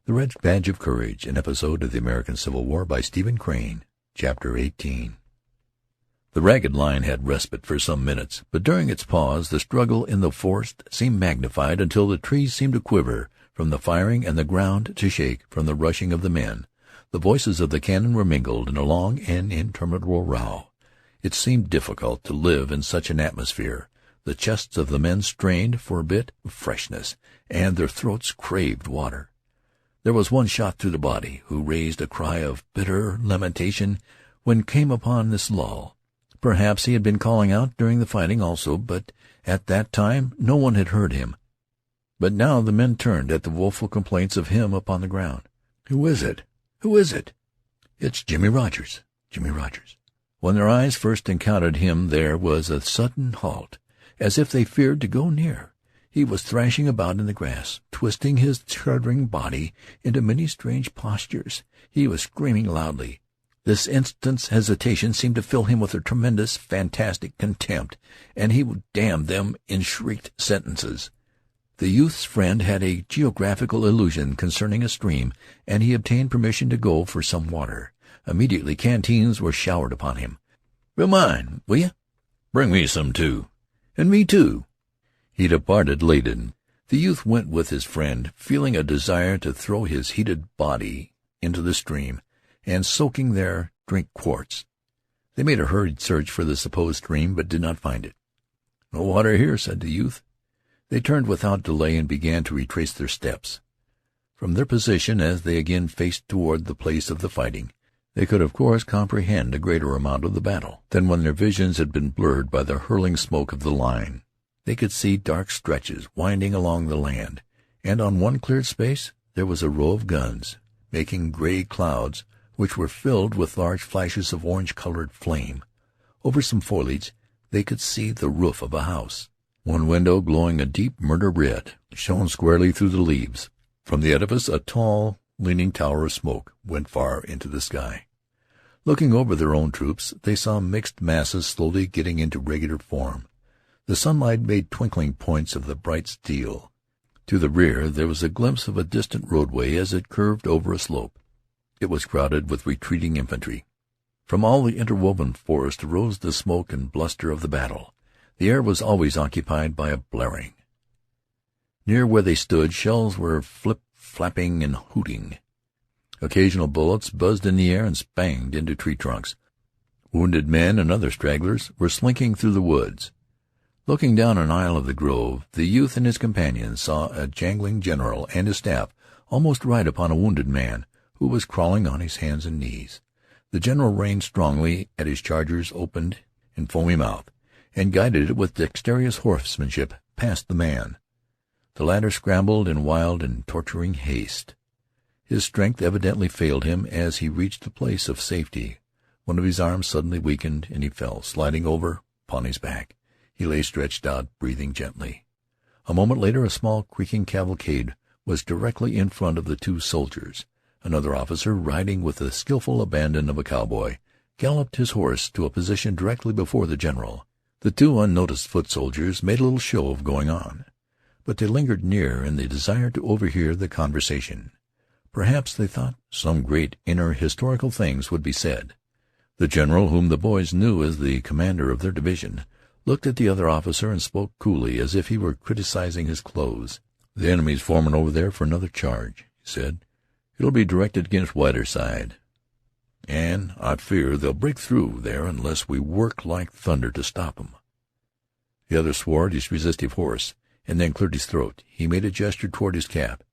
The Red Badge of Courage, an episode of the American Civil War by Stephen Crane. Chapter 18. The ragged line had respite for some minutes, but during its pause the struggle in the forest seemed magnified until the trees seemed to quiver from the firing and the ground to shake from the rushing of the men. The voices of the cannon were mingled in a long and interminable row. It seemed difficult to live in such an atmosphere. The chests of the men strained for a bit of freshness, and their throats craved water. There was one shot through the body, who raised a cry of bitter lamentation when came upon this lull. Perhaps he had been calling out during the fighting also, but at that time no one had heard him. But now the men turned at the woeful complaints of him upon the ground. "Who is it? Who is it?" "It's Jimmie Rogers, Jimmie Rogers." When their eyes first encountered him there was a sudden halt, as if they feared to go near. He was thrashing about in the grass, twisting his shuddering body into many strange postures. He was screaming loudly. This instant's hesitation seemed to fill him with a tremendous, fantastic contempt, and he damned them in shrieked sentences. The youth's friend had a geographical illusion concerning a stream, and he obtained permission to go for some water. Immediately canteens were showered upon him. "Fill mine, will you?" "Bring me some, too." "And me, too." He departed laden. The youth went with his friend, feeling a desire to throw his heated body into the stream, and, soaking there, drink quarts. They made a hurried search for the supposed stream, but did not find it. "No water here," said the youth. They turned without delay and began to retrace their steps. From their position, as they again faced toward the place of the fighting, they could of course comprehend a greater amount of the battle than when their visions had been blurred by the hurling smoke of the line. They could see dark stretches winding along the land, and on one cleared space there was a row of guns, making gray clouds which were filled with large flashes of orange-colored flame. Over some foliage they could see the roof of a house. One window, glowing a deep murder red, shone squarely through the leaves. From the edifice a tall, leaning tower of smoke went far into the sky. Looking over their own troops, they saw mixed masses slowly getting into regular form. The sunlight made twinkling points of the bright steel. To the rear there was a glimpse of a distant roadway as it curved over a slope. It was crowded with retreating infantry. From all the interwoven forest arose the smoke and bluster of the battle. The air was always occupied by a blaring. Near where they stood, shells were flip-flapping and hooting. Occasional bullets buzzed in the air and spanged into tree trunks. Wounded men and other stragglers were slinking through the woods. Looking down an aisle of the grove, the youth and his companions saw a jangling general and his staff almost ride upon a wounded man who was crawling on his hands and knees. The general reined strongly at his charger's opened and foamy mouth, and guided it with dexterous horsemanship past the man. The latter scrambled in wild and torturing haste. His strength evidently failed him as he reached the place of safety. One of his arms suddenly weakened, and he fell, sliding over upon his back. He lay stretched out, breathing gently. A moment later a small creaking cavalcade was directly in front of the two soldiers. Another officer, riding with the skillful abandon of a cowboy, galloped his horse to a position directly before the general. The two unnoticed foot soldiers made a little show of going on, but they lingered near in the desire to overhear the conversation. Perhaps, they thought, some great inner historical things would be said. The general, whom the boys knew as the commander of their division, looked at the other officer and spoke coolly, as if he were criticizing his clothes. "The enemy's forming over there for another charge," he said. "It'll be directed against Whiterside, and I fear they'll break through there unless we work like thunder to stop 'em." The other swore at his restive horse, and then cleared his throat. He made a gesture toward his cap.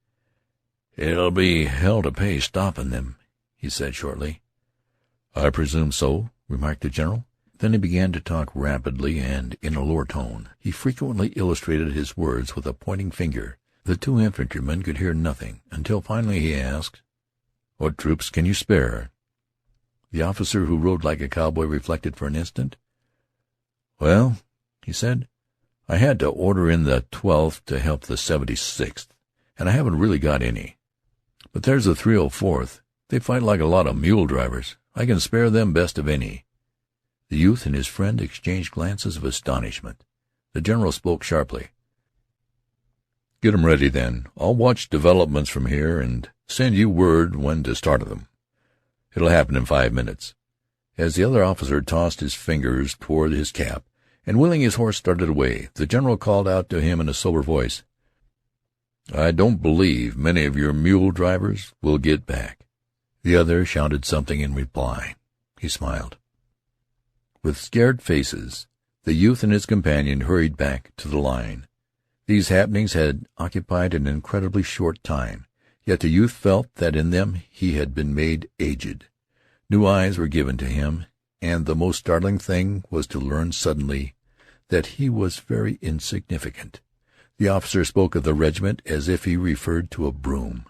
"It'll be hell to pay stopping them," he said shortly. "I presume so," remarked the general. Then he began to talk rapidly and in a lower tone. He frequently illustrated his words with a pointing finger. The two infantrymen could hear nothing, until finally he asked, "What troops can you spare?" The officer who rode like a cowboy reflected for an instant. "Well," he said, "I had to order in the 12th to help the 76th, and I haven't really got any. But there's the 304th. They fight like a lot of mule drivers. I can spare them best of any." The youth and his friend exchanged glances of astonishment. The general spoke sharply. "Get 'em ready, then. I'll watch developments from here and send you word when to start them. It'll happen in 5 minutes." As the other officer tossed his fingers toward his cap and wheeling his horse started away, the general called out to him in a sober voice, "I don't believe many of your mule drivers will get back." The other shouted something in reply. He smiled. With scared faces, the youth and his companion hurried back to the line. These happenings had occupied an incredibly short time, yet the youth felt that in them he had been made aged. New eyes were given to him, and the most startling thing was to learn suddenly that he was very insignificant. The officer spoke of the regiment as if he referred to a broom.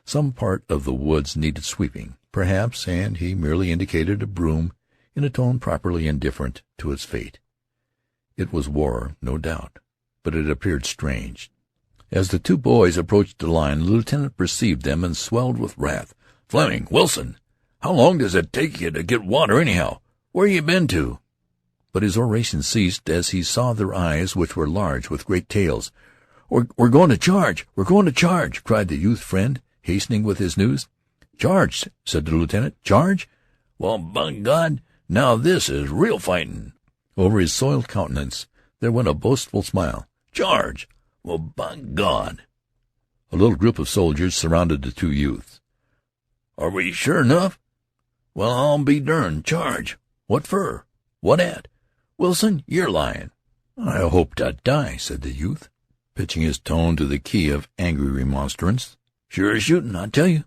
Some part of the woods needed sweeping, perhaps, and he merely indicated a broom in a tone properly indifferent to its fate. It was war, no doubt, but it appeared strange. As the two boys approached the line, the lieutenant perceived them and swelled with wrath. "Fleming, Wilson, how long does it take you to get water anyhow? Where you been to?" But his oration ceased as he saw their eyes, which were large with great tails. We're going to charge! We're going to charge!" cried the youth friend, hastening with his news. "Charge!" said the lieutenant. "Charge? Well, by God, now this is real fighting." Over his soiled countenance there went a boastful smile. "Charge! Well, by God!" A little group of soldiers surrounded the two youths. "Are we sure enough?" "Well, I'll be derned. Charge! What fer? What at? Wilson, you're lying." "I hope to die," said the youth, pitching his tone to the key of angry remonstrance. "Sure shootin', I tell you."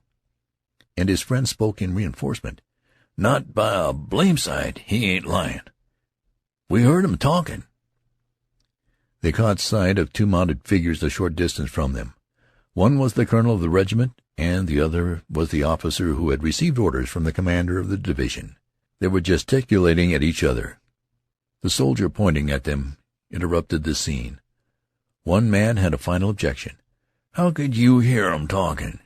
And his friend spoke in reinforcement. "Not by a blame sight he ain't lying. We heard him talking." They caught sight of two mounted figures a short distance from them. One was the colonel of the regiment, and the other was the officer who had received orders from the commander of the division. They were gesticulating at each other. The soldier pointing at them interrupted the scene. One man had a final objection. "How could you hear 'em talking?"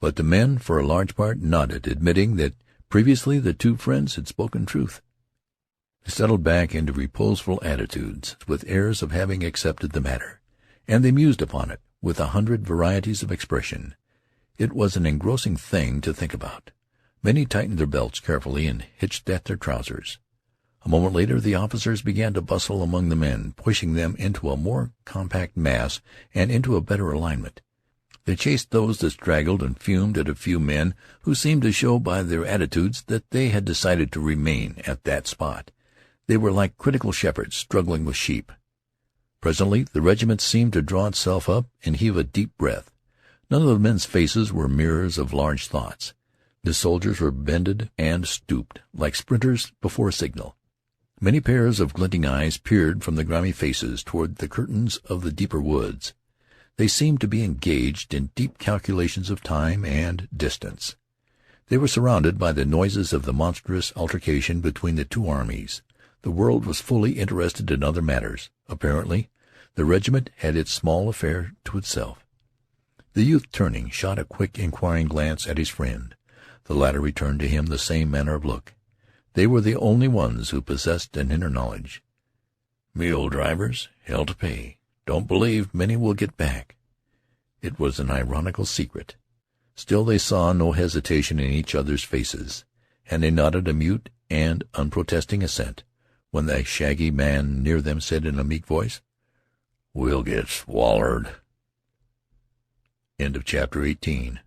But the men, for a large part, nodded, admitting that previously the two friends had spoken truth. They settled back into reposeful attitudes, with airs of having accepted the matter, and they mused upon it with 100 varieties of expression. It was an engrossing thing to think about. Many tightened their belts carefully and hitched at their trousers. A moment later the officers began to bustle among the men, pushing them into a more compact mass and into a better alignment. They chased those that straggled and fumed at a few men who seemed to show by their attitudes that they had decided to remain at that spot. They were like critical shepherds struggling with sheep. Presently the regiment seemed to draw itself up and heave a deep breath. None of the men's faces were mirrors of large thoughts. The soldiers were bended and stooped, like sprinters before a signal. Many pairs of glinting eyes peered from the grimy faces toward the curtains of the deeper woods. They seemed to be engaged in deep calculations of time and distance. They were surrounded by the noises of the monstrous altercation between the two armies. The world was fully interested in other matters. Apparently, the regiment had its small affair to itself. The youth, turning, shot a quick, inquiring glance at his friend. The latter returned to him the same manner of look. They were the only ones who possessed an inner knowledge. "Mule drivers, hell to pay. Don't believe many will get back." It was an ironical secret. Still they saw no hesitation in each other's faces, and they nodded a mute and unprotesting assent when the shaggy man near them said in a meek voice, "We'll get swallered." End of chapter 18.